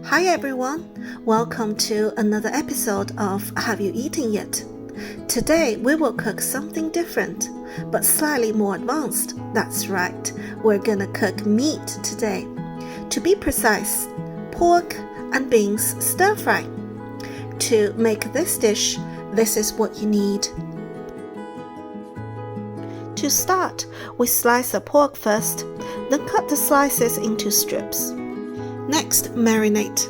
Hi everyone, welcome to another episode of Have You Eaten Yet? Today we will cook something different, but slightly more advanced. That's right, we're gonna cook meat today. To be precise, pork and beans stir fry. To make this dish, this is what you need. To start, we slice the pork first, then cut the slices into strips. Next, marinate.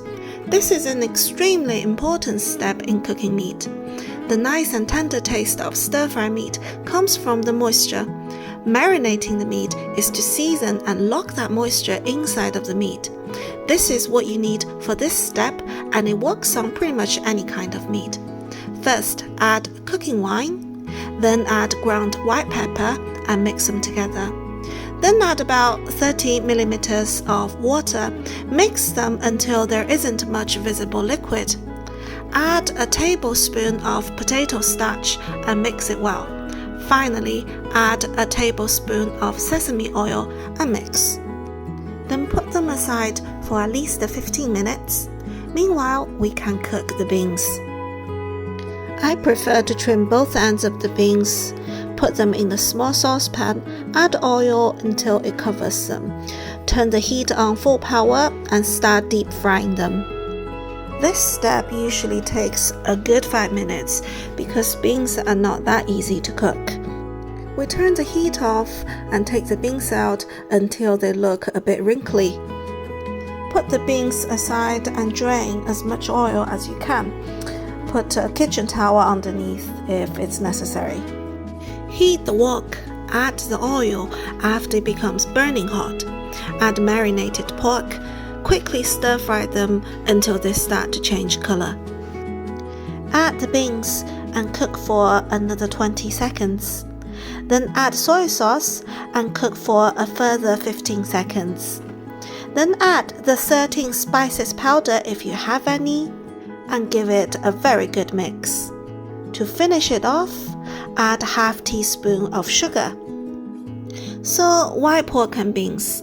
This is an extremely important step in cooking meat. The nice and tender taste of stir-fry meat comes from the moisture. Marinating the meat is to season and lock that moisture inside of the meat. This is what you need for this step, and it works on pretty much any kind of meat. First, add cooking wine, then add ground white pepper and mix them together. Then add about 30 milliliters of water. Mix them until there isn't much visible liquid. Add a tablespoon of potato starch and mix it well. Finally, add a tablespoon of sesame oil and mix. Then put them aside for at least 15 minutes. Meanwhile, we can cook the beans. I prefer to trim both ends of the beans. Put them in the small saucepan, add oil until it covers them. Turn the heat on full power and start deep frying them. This step usually takes a good 5 minutes because beans are not that easy to cook. We turn the heat off and take the beans out until they look a bit wrinkly. Put the beans aside and drain as much oil as you can. Put a kitchen towel underneath if it's necessary. Heat the wok, add the oil after it becomes burning hot. Add marinated pork, quickly stir fry them until they start to change color. Add the beans and cook for another 20 seconds. Then add soy sauce and cook for a further 15 seconds. Then add the 13 spices powder if you have any, and give it a very good mix. To finish it off, add half teaspoon of sugar. So why pork and beans?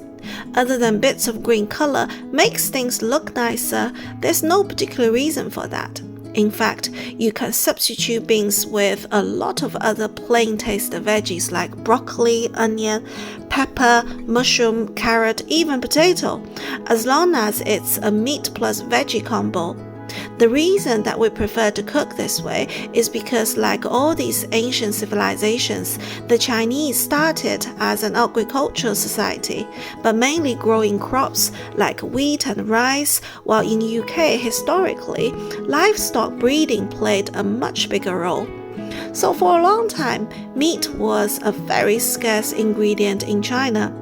Other than bits of green color makes things look nicer, there's no particular reason for that. In fact, you can substitute beans with a lot of other plain taste veggies like broccoli, onion, pepper, mushroom, carrot, even potato, as long as it's a meat plus veggie combo. The reason that we prefer to cook this way is because, like all these ancient civilizations, the Chinese started as an agricultural society, but mainly growing crops like wheat and rice, while in the UK, historically, livestock breeding played a much bigger role. So for a long time, meat was a very scarce ingredient in China.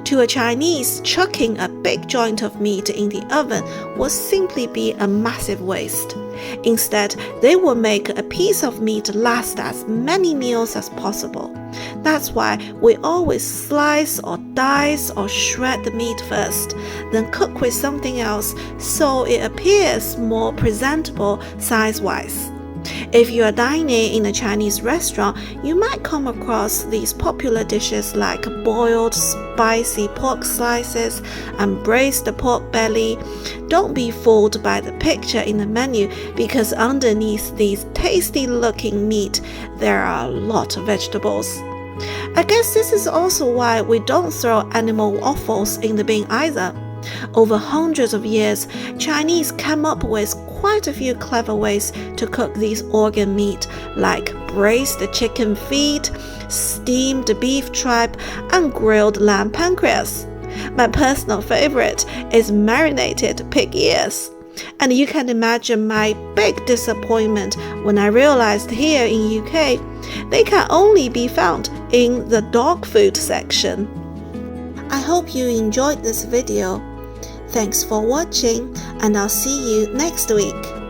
To a Chinese, chucking a big joint of meat in the oven would simply be a massive waste. Instead, they would make a piece of meat last as many meals as possible. That's why we always slice or dice or shred the meat first, then cook with something else so it appears more presentable size-wise. If you are dining in a Chinese restaurant, you might come across these popular dishes like boiled spicy pork slices and braised pork belly. Don't be fooled by the picture in the menu because underneath these tasty looking meat, there are a lot of vegetables. I guess this is also why we don't throw animal offals in the bin either. Over hundreds of years, Chinese came up with quite a few clever ways to cook these organ meat, like braised chicken feet, steamed beef tripe, and grilled lamb pancreas. My personal favorite is marinated pig ears. And you can imagine my big disappointment when I realized here in UK, they can only be found in the dog food section. I hope you enjoyed this video. Thanks for watching, and I'll see you next week.